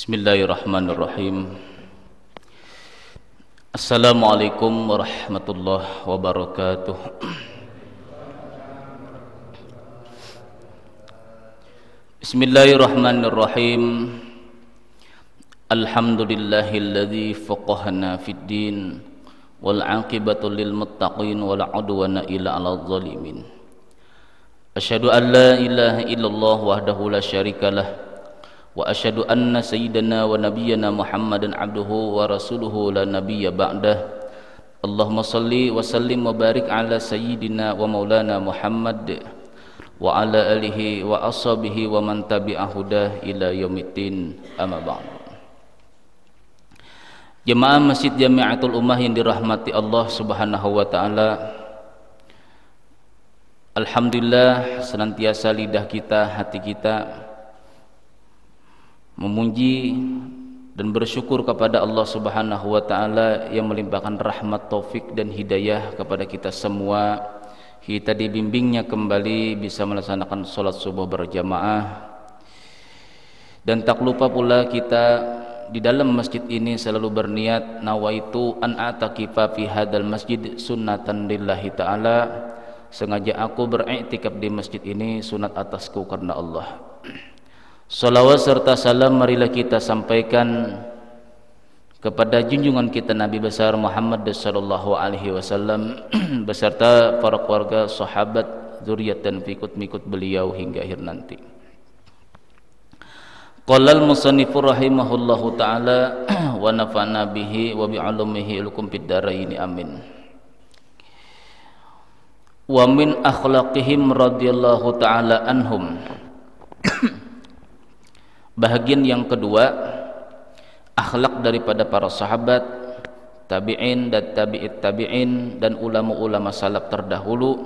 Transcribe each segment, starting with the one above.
Bismillahirrahmanirrahim. Assalamualaikum warahmatullahi wabarakatuh. Bismillahirrahmanirrahim. Alhamdulillahilladzi faqahana fid din wal 'aqibatu lil muttaqin wala 'udwana illa 'alal zalimin. Asyhadu an la ilaha illallah wahdahu la syarikalah wa asyhadu anna sayyidana wa nabiyyana Muhammadan abduhu wa rasuluhu la nabiyya ba'dah. Allahumma salli wa sallim wa barik ala sayyidina wa maulana Muhammad wa ala alihi wa ashabihi wa man tabi'a hudah ila yaumiddin, amma ba'd. Jemaah Masjid Jami'atul Ummah yang dirahmati Allah Subhanahu wa taala, alhamdulillah senantiasa lidah kita, hati kita memuji dan bersyukur kepada Allah Subhanahu wa taala yang melimpahkan rahmat, taufik dan hidayah kepada kita semua. Kita dibimbingnya kembali bisa melaksanakan salat subuh berjamaah, dan tak lupa pula kita di dalam masjid ini selalu berniat nawaitu an atakifa fi hadzal masjid sunnatan lillahi taala. Sengaja aku beriktikaf di masjid ini sunat atasku karena Allah. Salawat serta salam marilah kita sampaikan kepada junjungan kita Nabi besar Muhammad sallallahu alaihi wasallam beserta para keluarga, sahabat, zuriat dan pengikut beliau hingga akhir nanti. Qala al-musannif rahimahullahu taala wa nafa'na bihi wa bi 'ulumihi lakum fid dharain amin. Wa min akhlaqihim radhiyallahu taala anhum. Bahagian yang kedua, akhlak daripada para sahabat, tabi'in dan tabi'it tabi'in dan ulama-ulama salaf terdahulu.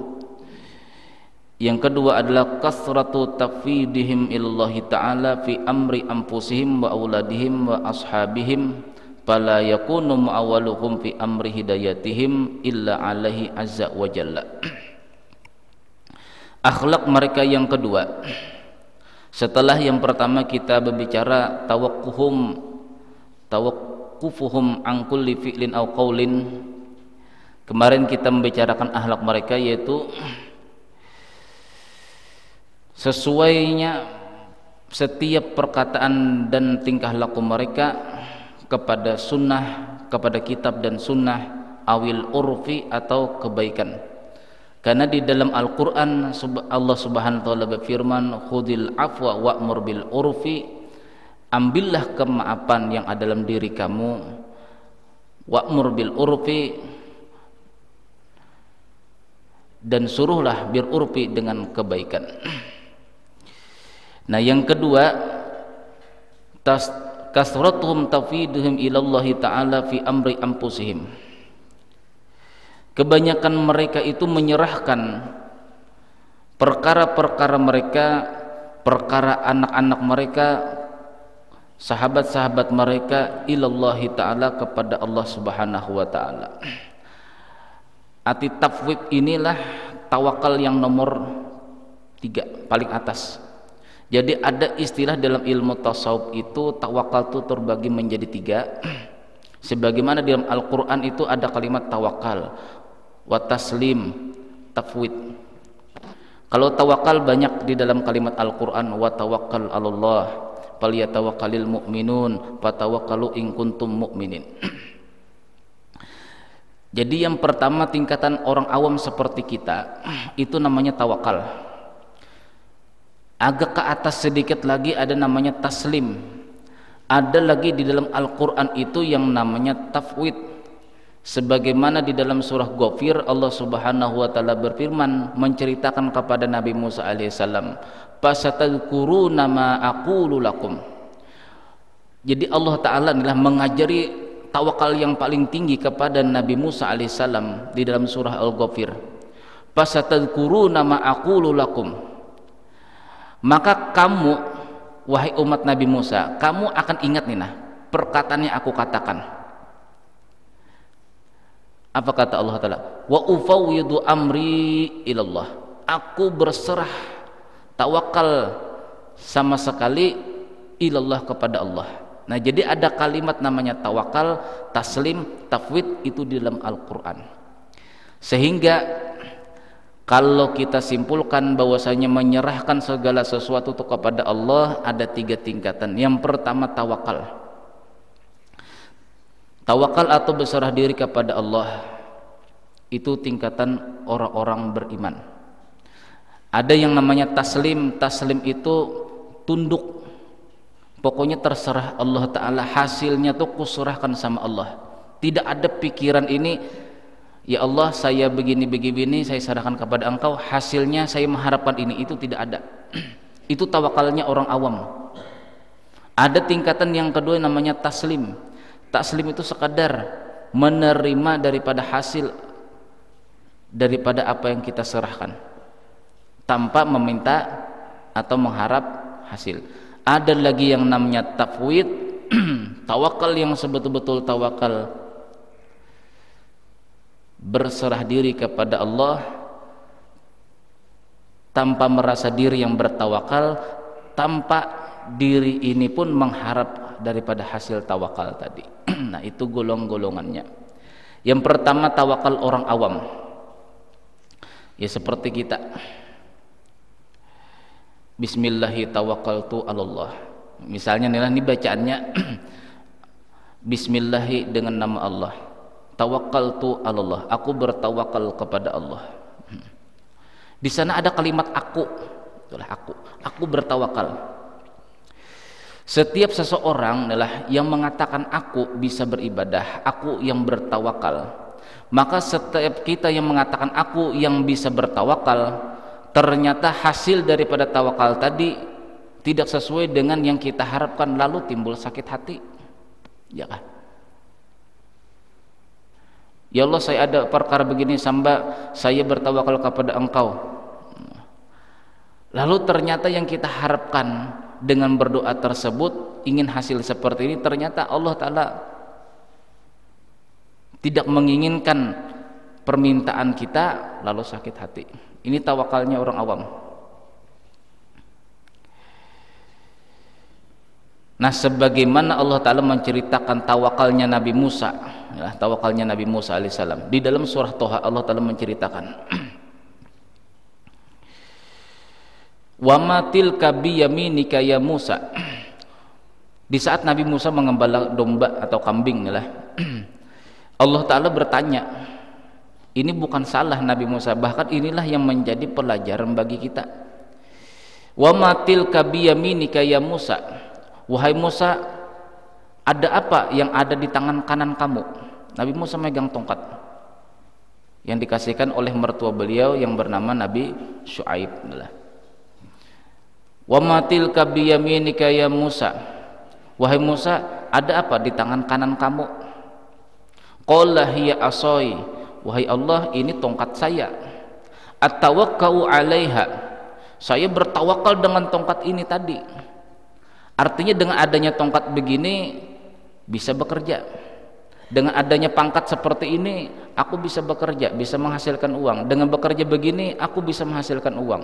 Yang kedua adalah kasratu tafidihim illallahi ta'ala fi amri anfusihim wa auladihim wa ashabihim fala yakunu mu'awwaluhum fi amri hidayatihim illa alaihi azza wa jalla. Akhlak mereka yang kedua, setelah yang pertama kita berbicara tawaqqufuhum an kulli fi'lin aw qaulin. Kemarin kita membicarakan akhlak mereka, yaitu sesuainya setiap perkataan dan tingkah laku mereka kepada sunnah, kepada kitab dan sunnah, awil urfi atau kebaikan. Karena di dalam Al-Quran Allah Subhanahu wa ta'ala berfirman, khudil afwa wa'mur bil urfi, ambillah kemaafan yang ada dalam diri kamu, wa'mur bil urfi, dan suruhlah bil urfi dengan kebaikan. Nah yang kedua, kasratuhum tafiduhum ilallahi ta'ala fi amri anfusihim. Kebanyakan mereka itu menyerahkan perkara-perkara mereka, perkara anak-anak mereka, sahabat-sahabat mereka, ilallahi ta'ala, kepada Allah Subhanahu wa ta'ala. Arti tafwid inilah tawakal yang nomor 3, paling atas. Jadi ada istilah dalam ilmu tasawuf itu tawakal itu terbagi menjadi 3. Sebagaimana di dalam Al-Quran itu ada kalimat tawakal, wa taslim, tafwid. Kalau tawakal banyak di dalam kalimat Al-Quran, wa tawakkal 'alallah falyatawakkalul mu'minun fatawakkalu in kuntum mu'minin. Jadi yang pertama tingkatan orang awam seperti kita itu namanya tawakal. Agak ke atas sedikit lagi ada namanya taslim. Ada lagi di dalam Al-Quran itu yang namanya tafwid. Sebagaimana di dalam surah Ghafir Allah Subhanahu wa ta'ala berfirman menceritakan kepada Nabi Musa alaihissalam, fasatadhkuruna ma aqulu lakum. Jadi Allah Ta'ala adalah mengajari tawakal yang paling tinggi kepada Nabi Musa alaihissalam di dalam surah Al-Ghafir. Fasatadhkuruna ma aqulu lakum. Maka kamu, wahai umat Nabi Musa, kamu akan ingat nih perkataan yang aku katakan. Apa kata Allah Ta'ala? Wa ufawwidu amri ilallah. Aku berserah, tawakal sama sekali ilallah, kepada Allah. Nah, jadi ada kalimat namanya tawakal, taslim, tafwid itu di dalam Al-Qur'an. Sehingga kalau kita simpulkan bahwasanya menyerahkan segala sesuatu itu kepada Allah ada 3 tingkatan. Yang pertama tawakal. Tawakal atau berserah diri kepada Allah itu tingkatan orang-orang beriman. Ada yang namanya taslim. Taslim itu tunduk. Pokoknya terserah Allah Ta'ala, hasilnya tuh kuserahkan sama Allah. Tidak ada pikiran ini, ya Allah saya begini-begini, saya serahkan kepada Engkau, hasilnya saya mengharapkan ini. Itu tidak ada. Itu tawakalnya orang awam. Ada tingkatan yang kedua namanya taslim. Taslim itu sekadar menerima daripada hasil, daripada apa yang kita serahkan, tanpa meminta atau mengharap hasil. Ada lagi yang namanya tafwid, tawakal yang sebetul-betul tawakal, berserah diri kepada Allah tanpa merasa diri yang bertawakal, tanpa diri ini pun mengharap daripada hasil tawakal tadi. Nah, itu golong-golongannya. Yang pertama tawakal orang awam, ya seperti kita. Bismillahi tawakkaltu 'alallah. Misalnya nih bacaannya Bismillahi dengan nama Allah. Tawakkaltu 'alallah. Aku bertawakal kepada Allah. Di sana ada kalimat aku. Itulah aku. Aku bertawakal. Setiap seseorang adalah yang mengatakan aku bisa beribadah, aku yang bertawakal. Maka setiap kita yang mengatakan aku yang bisa bertawakal, ternyata hasil daripada tawakal tadi tidak sesuai dengan yang kita harapkan, lalu timbul sakit hati, ya kan? Ya Allah, saya ada perkara begini, saya bertawakal kepada Engkau. Lalu ternyata yang kita harapkan dengan berdoa tersebut ingin hasil seperti ini, ternyata Allah Ta'ala tidak menginginkan permintaan kita, lalu sakit hati. Ini tawakalnya orang awam. Nah, sebagaimana Allah Ta'ala menceritakan tawakalnya Nabi Musa, ya, tawakalnya Nabi Musa alaihissalam di dalam surah Toha, Allah Ta'ala menceritakan wa ma tilka biyaminika ya Musa. Di saat Nabi Musa mengembala domba atau kambing lah, Allah Ta'ala bertanya. Ini bukan salah Nabi Musa, bahkan inilah yang menjadi pelajaran bagi kita. Wa ma tilka biyaminika ya Musa. Wahai Musa, ada apa yang ada di tangan kanan kamu? Nabi Musa megang tongkat yang dikasihkan oleh mertua beliau yang bernama Nabi Syuaib. Wa ma tilka biyaminika ya Musa. Wahai Musa, ada apa di tangan kanan kamu? Qala hiya asai. Wahai Allah, ini tongkat saya. Atawakkau 'alaiha. Saya bertawakal dengan tongkat ini tadi. Artinya dengan adanya tongkat begini bisa bekerja. Dengan adanya pangkat seperti ini aku bisa bekerja, bisa menghasilkan uang. Dengan bekerja begini aku bisa menghasilkan uang.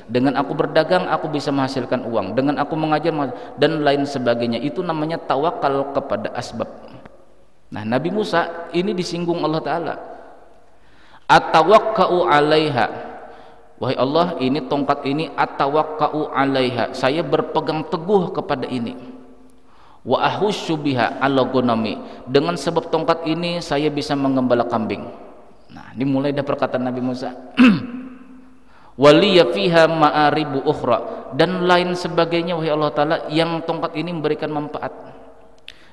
Dengan aku berdagang aku bisa menghasilkan uang. Dengan aku mengajar dan lain sebagainya. Itu namanya tawakal kepada asbab. Nah, Nabi Musa ini disinggung Allah Ta'ala. Atawakkau 'alaiha. Wahai Allah, ini tongkat ini atawakkau 'alaiha. Saya berpegang teguh kepada ini. Wa ahussu biha 'ala ghanami. Dengan sebab tongkat ini saya bisa mengembala kambing. Nah, ini mulai dari perkataan Nabi Musa. Waliya fiha ma'aribu ukhra, dan lain sebagainya wahai Allah Ta'ala yang tongkat ini memberikan manfaat.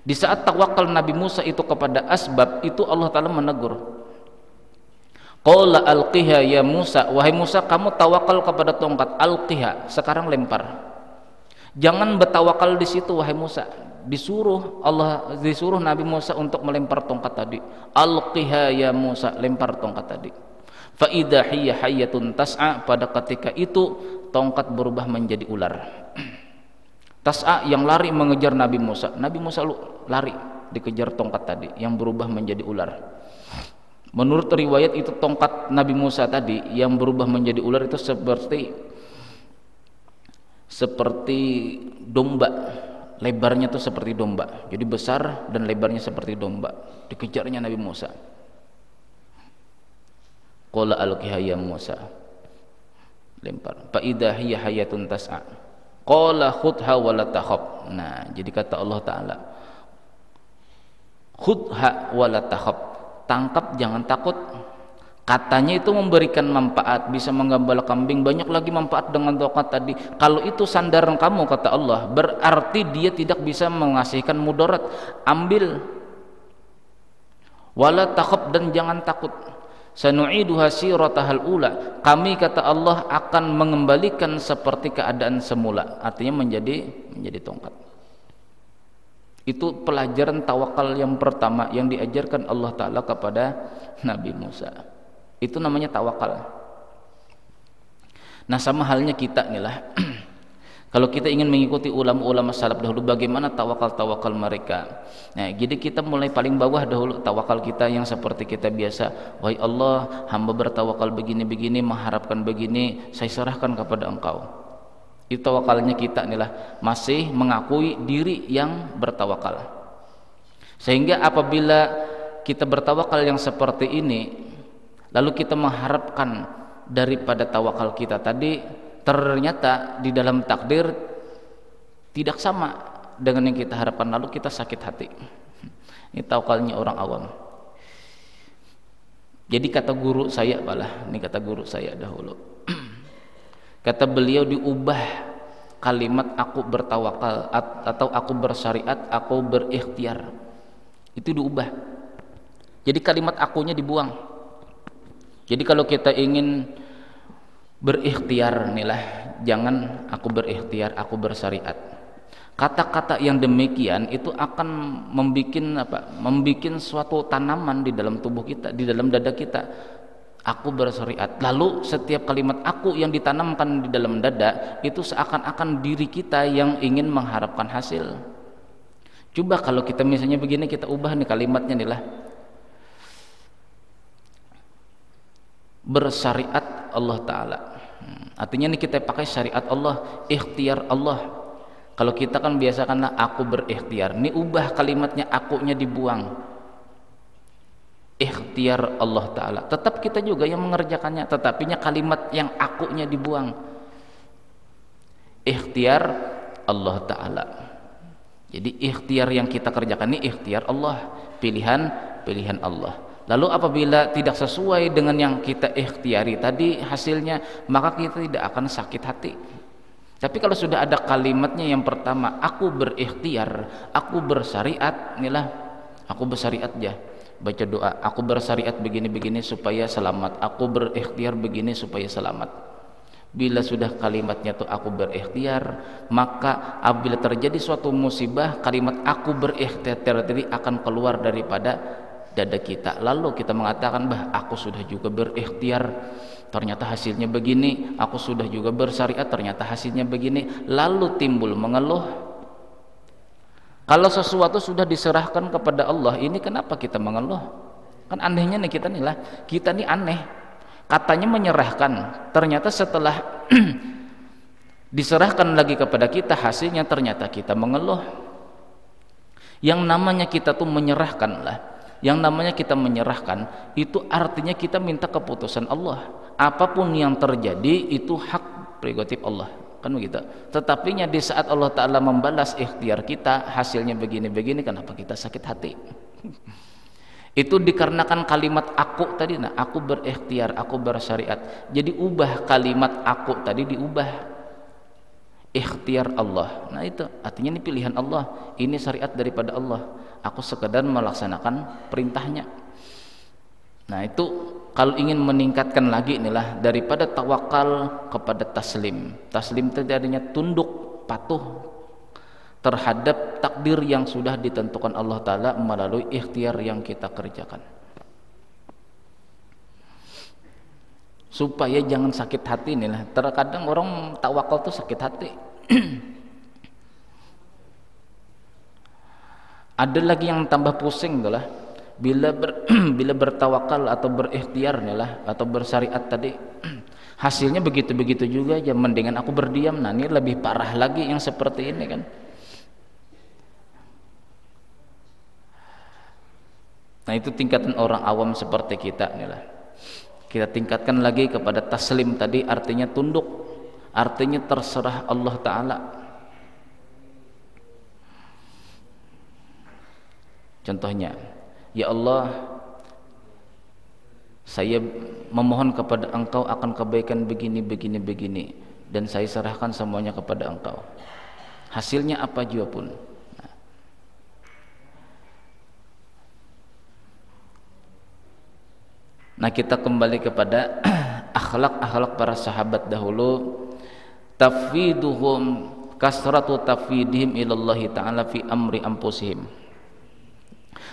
Di saat tawakal Nabi Musa itu kepada asbab, itu Allah Ta'ala menegur. Qala alqiha ya Musa. Wahai Musa, kamu tawakal kepada tongkat, alqiha, sekarang lempar. Jangan bertawakal di situ wahai Musa. Disuruh Nabi Musa untuk melempar tongkat tadi. Alqiha ya Musa, lempar tongkat tadi. Fa idza hiya hayyatun tas'a, pada ketika itu tongkat berubah menjadi ular. Tas'a yang lari mengejar Nabi Musa. Nabi Musa lari dikejar tongkat tadi yang berubah menjadi ular. Menurut riwayat itu tongkat Nabi Musa tadi yang berubah menjadi ular itu seperti domba lebarnya tuh seperti domba, jadi besar dan lebarnya seperti domba. Dikejarnya Nabi Musa. Qala alqiha ya Musa, lempar. Fa idza hiya hayatun tas'a. Qala khudha wa la takhaf. Nah, jadi kata Allah Ta'ala, khudha wa la takhaf, tangkap jangan takut. Katanya itu memberikan manfaat, bisa menggembala kambing, banyak lagi manfaat dengan tongkat tadi. Kalau itu sandaran kamu, kata Allah, berarti dia tidak bisa mengasihkan mudarat. Ambil. Wala takhaf, dan jangan takut. Sanu'iduha siratahal ula. Kami, kata Allah, akan mengembalikan seperti keadaan semula. Artinya menjadi tongkat. Itu pelajaran tawakal yang pertama yang diajarkan Allah Ta'ala kepada Nabi Musa. Itu namanya tawakal. Nah, sama halnya kita nih lah. Kalau kita ingin mengikuti ulama-ulama salaf dahulu, bagaimana tawakal mereka. Nah, jadi kita mulai paling bawah dahulu tawakal kita yang seperti kita biasa. Wahai Allah, hamba bertawakal begini-begini, mengharapkan begini, saya serahkan kepada Engkau. Itu tawakalnya kita nih lah, masih mengakui diri yang bertawakal. Sehingga apabila kita bertawakal yang seperti ini, lalu kita mengharapkan daripada tawakal kita tadi, ternyata di dalam takdir tidak sama dengan yang kita harapkan, lalu kita sakit hati. Ini tawakalnya orang awam. Jadi kata guru saya, ini kata guru saya dahulu. Kata beliau, diubah kalimat aku bertawakal atau aku bersyariat, aku berikhtiar. Itu diubah. Jadi kalimat akunya dibuang. Jadi kalau kita ingin berikhtiar nih lah, jangan aku berikhtiar, aku bersyariat. Kata-kata yang demikian itu akan membikin suatu tanaman di dalam tubuh kita, di dalam dada kita. Aku bersyariat. Lalu setiap kalimat aku yang ditanamkan di dalam dada itu seakan-akan diri kita yang ingin mengharapkan hasil. Coba kalau kita misalnya begini, kita ubah nih kalimatnya nih lah. Bersyariat Allah Ta'ala. Artinya ini kita pakai syariat Allah, ikhtiar Allah. Kalau kita kan biasakanlah aku berikhtiar, ini ubah kalimatnya, akunya dibuang. Ikhtiar Allah Ta'ala. Tetap kita juga yang mengerjakannya, tetapinya kalimat yang akunya dibuang. Ikhtiar Allah Ta'ala. Jadi ikhtiar yang kita kerjakan ini ikhtiar Allah, pilihan Allah. Lalu apabila tidak sesuai dengan yang kita ikhtiari tadi hasilnya, maka kita tidak akan sakit hati. Tapi kalau sudah ada kalimatnya yang pertama, aku berikhtiar, aku bersyariat, inilah aku bersyariat ya, baca doa, aku bersyariat begini-begini supaya selamat, aku berikhtiar begini supaya selamat. Bila sudah kalimatnya tuh aku berikhtiar, maka apabila terjadi suatu musibah, kalimat aku berikhtiar tadi akan keluar daripada dada kita. Lalu kita mengatakan, bah, aku sudah juga berikhtiar, ternyata hasilnya begini. Aku sudah juga bersyariat, ternyata hasilnya begini. Lalu timbul mengeluh. Kalau sesuatu sudah diserahkan kepada Allah, ini kenapa kita mengeluh? Kan anehnya nih kita nih lah, kita nih aneh. Katanya menyerahkan, ternyata setelah diserahkan lagi kepada kita, hasilnya ternyata kita mengeluh. Yang namanya kita tuh menyerahkan lah. Yang namanya kita menyerahkan itu artinya kita minta keputusan Allah. Apapun yang terjadi itu hak prerogatif Allah, kan begitu. Tetapinya di saat Allah Ta'ala membalas ikhtiar kita, hasilnya begini-begini, kenapa kita sakit hati? Itu dikarenakan kalimat aku tadi. Nah, aku berikhtiar, aku bersyariat. Jadi ubah kalimat aku tadi, diubah ikhtiar Allah. Nah, itu artinya ini pilihan Allah, ini syariat daripada Allah. Aku sekedar melaksanakan perintahnya. Nah, itu kalau ingin meningkatkan lagi inilah daripada tawakal kepada taslim. Taslim itu artinya tunduk, patuh terhadap takdir yang sudah ditentukan Allah Ta'ala melalui ikhtiar yang kita kerjakan. Supaya jangan sakit hati inilah. Terkadang orang tawakal tuh sakit hati. Ada lagi yang tambah pusing itulah bila bertawakal atau berikhtiar inilah atau bersyariat tadi hasilnya begitu-begitu juga aja, mendingan aku berdiam. Nah, ini lebih parah lagi yang seperti ini kan. Nah, itu tingkatan orang awam seperti kita inilah. Kita tingkatkan lagi kepada taslim tadi, artinya tunduk, artinya terserah Allah Ta'ala. Contohnya, ya Allah, saya memohon kepada Engkau akan kebaikan begini, begini, begini, dan saya serahkan semuanya kepada Engkau. Hasilnya apa juga pun. Nah, kita kembali kepada akhlak-akhlak para sahabat dahulu. Tafwiduhum kasratu tafwidihim ilallahi ta'ala fi amri anfusihim.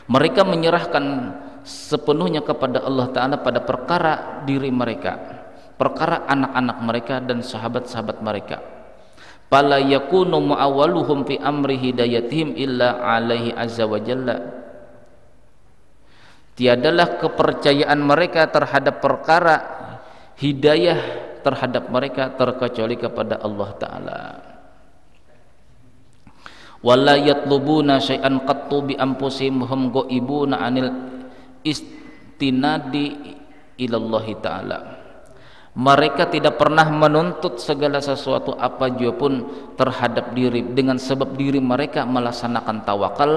Mereka menyerahkan sepenuhnya kepada Allah Ta'ala pada perkara diri mereka, perkara anak-anak mereka dan sahabat-sahabat mereka. Fala yakunu mu'awwaluhum fi amri hidayatihim illa alaihi azza wa jalla. Tiadalah kepercayaan mereka terhadap perkara hidayah terhadap mereka terkecuali kepada Allah Ta'ala. Wala yatlubuna syai'an qattu bi anfusihim hum ghaibuna anil istinadi ilallahi ta'ala. Mereka tidak pernah menuntut segala sesuatu apa juga pun terhadap diri dengan sebab diri mereka melaksanakan tawakal.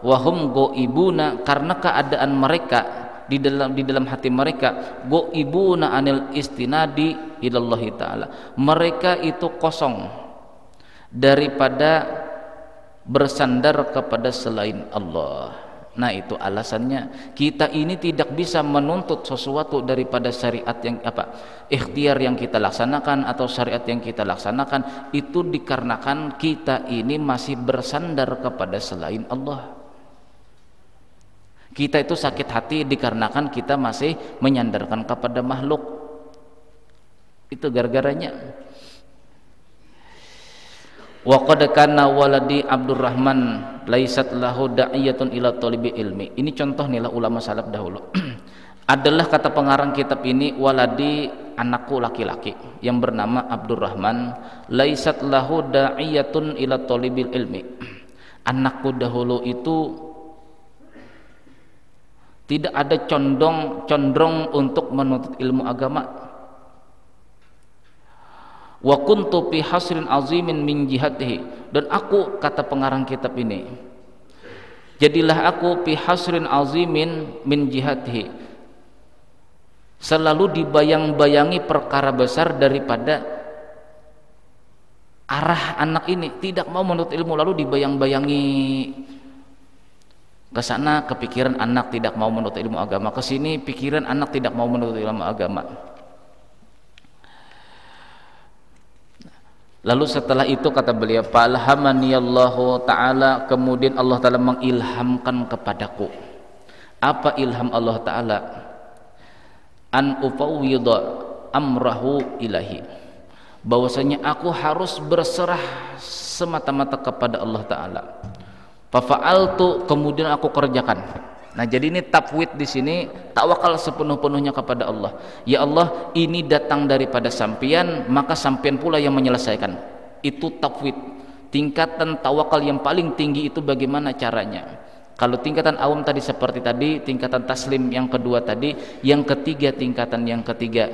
Wahum ghaibuna, karena keadaan mereka di dalam hati mereka, ghaibuna anil istinadi ilallahi ta'ala, mereka itu kosong daripada bersandar kepada selain Allah. Nah, itu alasannya kita ini tidak bisa menuntut sesuatu daripada syariat yang ikhtiar yang kita laksanakan atau syariat yang kita laksanakan, itu dikarenakan kita ini masih bersandar kepada selain Allah. Kita itu sakit hati dikarenakan kita masih menyandarkan kepada makhluk. Itu gara-garanya. Wa qad kana waladi Abdurrahman laisat lahu da'iyatun ila talibi ilmi. Ini contoh nih lah ulama salaf dahulu. Adalah kata pengarang kitab ini, waladi, anakku laki-laki yang bernama Abdurrahman, laisat lahu da'iyatun ila talibil ilmi. Anakku dahulu itu tidak ada condong untuk menuntut ilmu agama. Wa kuntu fi hasrin azimin min jihatihi, dan aku, kata pengarang kitab ini, jadilah aku fi hasrin azimin min jihatihi, selalu dibayang-bayangi perkara besar daripada arah anak ini, tidak mau menuntut ilmu, lalu dibayang-bayangi ke sana, kepikiran anak tidak mau menuntut ilmu agama, ke sini pikiran anak tidak mau menuntut ilmu agama. Lalu setelah itu kata beliau, falhamaniyallahu ta'ala, kemudian Allah Ta'ala mengilhamkan kepadaku. Apa ilham Allah Ta'ala? An ufawwidha amrahu ilahi, bahwasanya aku harus berserah semata-mata kepada Allah Ta'ala. Fafa'altu, kemudian aku kerjakan. Nah, jadi ini tafwid di sini, tawakal sepenuh-penuhnya kepada Allah. Ya Allah, ini datang daripada sampian, maka sampian pula yang menyelesaikan. Itu tafwid. Tingkatan tawakal yang paling tinggi itu bagaimana caranya? Kalau tingkatan awam tadi seperti tadi, tingkatan taslim yang kedua tadi, yang ketiga, tingkatan yang ketiga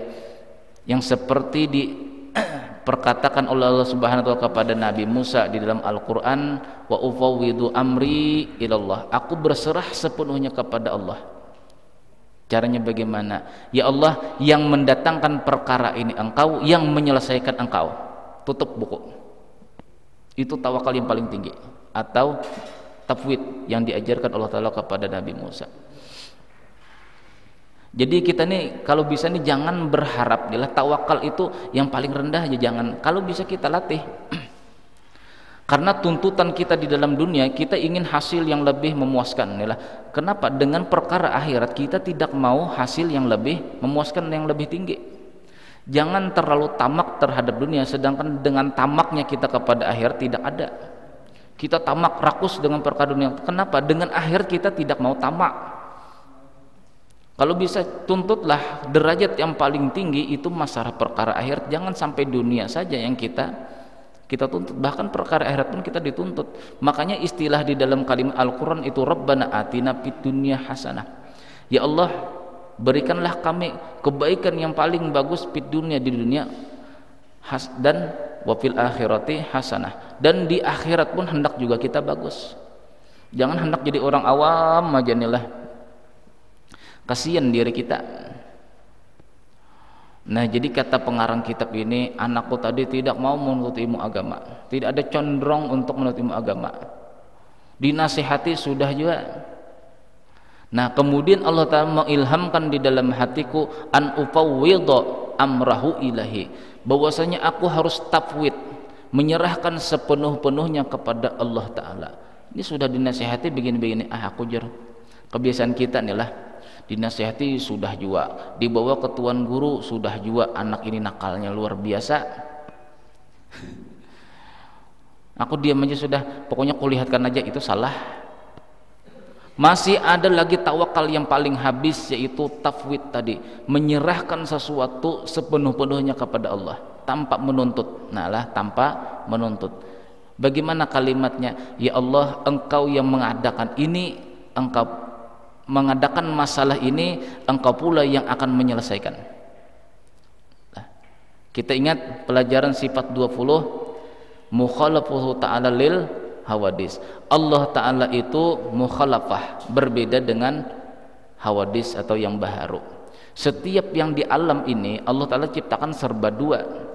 yang seperti diperkatakan oleh Allah Subhanahu wa taala kepada Nabi Musa di dalam Al-Qur'an, wa ufawwidu amri ilallah, aku berserah sepenuhnya kepada Allah. Caranya bagaimana? Ya Allah, yang mendatangkan perkara ini Engkau, yang menyelesaikan Engkau. Tutup buku. Itu tawakal yang paling tinggi, atau tafwid yang diajarkan Allah Ta'ala kepada Nabi Musa. Jadi kita nih kalau bisa nih jangan berharap lah tawakal itu yang paling rendah aja, jangan. Kalau bisa kita latih. Karena tuntutan kita di dalam dunia, kita ingin hasil yang lebih memuaskan. Inilah kenapa dengan perkara akhirat kita tidak mau hasil yang lebih memuaskan, yang lebih tinggi. Jangan terlalu tamak terhadap dunia, sedangkan dengan tamaknya kita kepada akhirat tidak ada. Kita tamak rakus dengan perkara dunia. Kenapa? Dengan akhirat kita tidak mau tamak. Kalau bisa tuntutlah derajat yang paling tinggi itu masalah perkara akhirat, jangan sampai dunia saja yang kita tuntut, bahkan perkara akhirat pun kita dituntut. Makanya istilah di dalam kalimat Al-Qur'an itu Rabbana atina fid dunya hasanah. Ya Allah, berikanlah kami kebaikan yang paling bagus di dunia dan wafil akhirati hasanah, dan di akhirat pun hendak juga kita bagus. Jangan hendak jadi orang awam aja nih lah, kasihan diri kita. Nah, jadi kata pengarang kitab ini, anakku tadi tidak mau menuntut ilmu agama, tidak ada condong untuk menuntut ilmu agama, dinasihati sudah juga. Nah, kemudian Allah Ta'ala mengilhamkan di dalam hatiku an ufawwidha amrahu ilahi, bahwasanya aku harus tafwid, menyerahkan sepenuh-penuhnya kepada Allah Ta'ala. Ini sudah dinasihati begini-begini, aku jar. Kebiasaan kita nih lah, dinasihati sudah juga, dibawa ke tuan guru sudah juga, anak ini nakalnya luar biasa. Aku diam aja sudah, pokoknya kulihatkan aja itu salah. Masih ada lagi tawakal yang paling habis, yaitu tafwid tadi, menyerahkan sesuatu sepenuh-penuhnya kepada Allah tanpa menuntut. Nah lah, tanpa menuntut. Bagaimana kalimatnya? Ya Allah, Engkau yang mengadakan ini, Engkau mengadakan masalah ini, Engkau pula yang akan menyelesaikan. Nah, kita ingat pelajaran sifat 20, mukhalafuhu ta'ala lil hawadis. Allah Ta'ala itu mukhalafah, berbeda dengan hawadis atau yang baharu. Setiap yang di alam ini Allah Ta'ala ciptakan serba dua.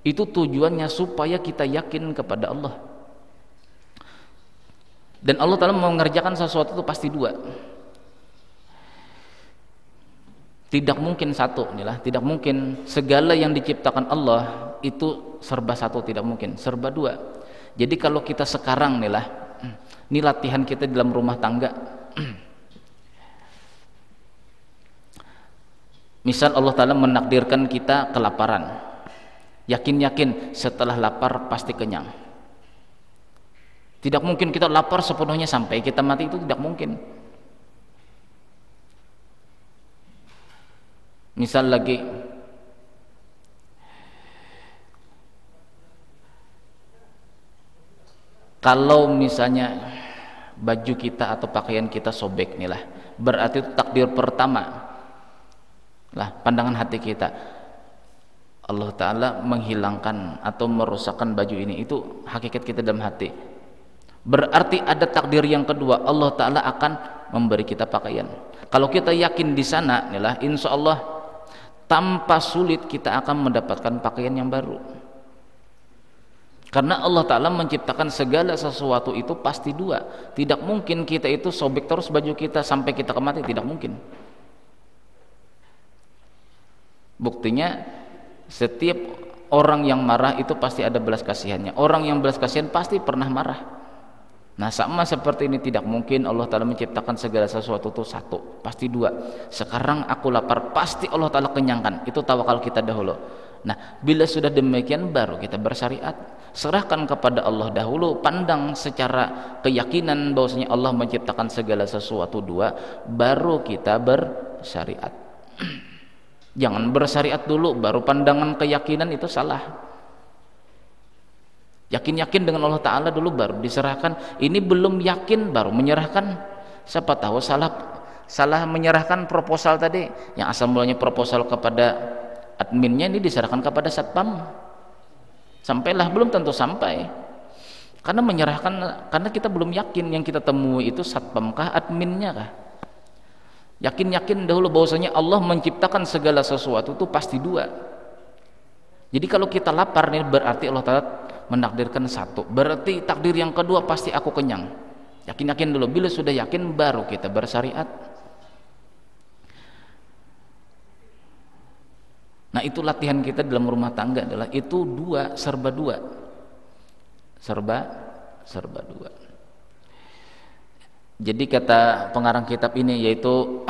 Itu tujuannya supaya kita yakin kepada Allah. Dan Allah Ta'ala mengerjakan sesuatu itu pasti dua. Tidak mungkin satu, inilah, tidak mungkin segala yang diciptakan Allah itu serba satu, tidak mungkin, serba dua. Jadi kalau kita sekarang nih lah, ini latihan kita dalam rumah tangga. Misal Allah Ta'ala menakdirkan kita kelaparan, yakin-yakin setelah lapar pasti kenyang. Tidak mungkin kita lapar sepenuhnya sampai kita mati, itu tidak mungkin. Misal lagi kalau misalnya baju kita atau pakaian kita sobek nih lah, berarti itu takdir pertama lah, pandangan hati kita. Allah Ta'ala menghilangkan atau merusakkan baju ini, itu hakikat kita dalam hati. Berarti ada takdir yang kedua, Allah Ta'ala akan memberi kita pakaian. Kalau kita yakin di sana nih lah, insya Allah tanpa sulit kita akan mendapatkan pakaian yang baru. Karena Allah Ta'ala menciptakan segala sesuatu itu pasti dua. Tidak mungkin kita itu sobek terus baju kita sampai kita mati, tidak mungkin. Buktinya setiap orang yang marah itu pasti ada belas kasihannya. Orang yang belas kasihan pasti pernah marah. Nah, sama seperti ini, tidak mungkin Allah Ta'ala menciptakan segala sesuatu itu satu, pasti dua. Sekarang aku lapar, pasti Allah Ta'ala kenyangkan. Itu tawakal kita dahulu. Nah, bila sudah demikian baru kita bersyariat. Serahkan kepada Allah dahulu, pandang secara keyakinan bahwasanya Allah menciptakan segala sesuatu dua, baru kita bersyariat. Jangan bersyariat dulu baru pandangan keyakinan, itu salah. Yakin-yakin dengan Allah Ta'ala dulu baru diserahkan. Ini belum yakin baru menyerahkan. Siapa tahu salah menyerahkan proposal tadi, yang asal mulanya proposal kepada adminnya, ini diserahkan kepada satpam. Sampailah, belum tentu sampai, karena menyerahkan, karena kita belum yakin yang kita temui itu satpam kah, adminnya kah. Yakin-yakin dahulu bahwasanya Allah menciptakan segala sesuatu itu pasti dua. Jadi kalau kita lapar nih, berarti Allah Ta'ala menakdirkan satu, berarti takdir yang kedua pasti aku kenyang. Yakin-yakin dulu, bila sudah yakin baru kita bersyariat. Nah, itu latihan kita dalam rumah tangga adalah itu dua, serba dua. Serba dua. Jadi kata pengarang kitab ini, yaitu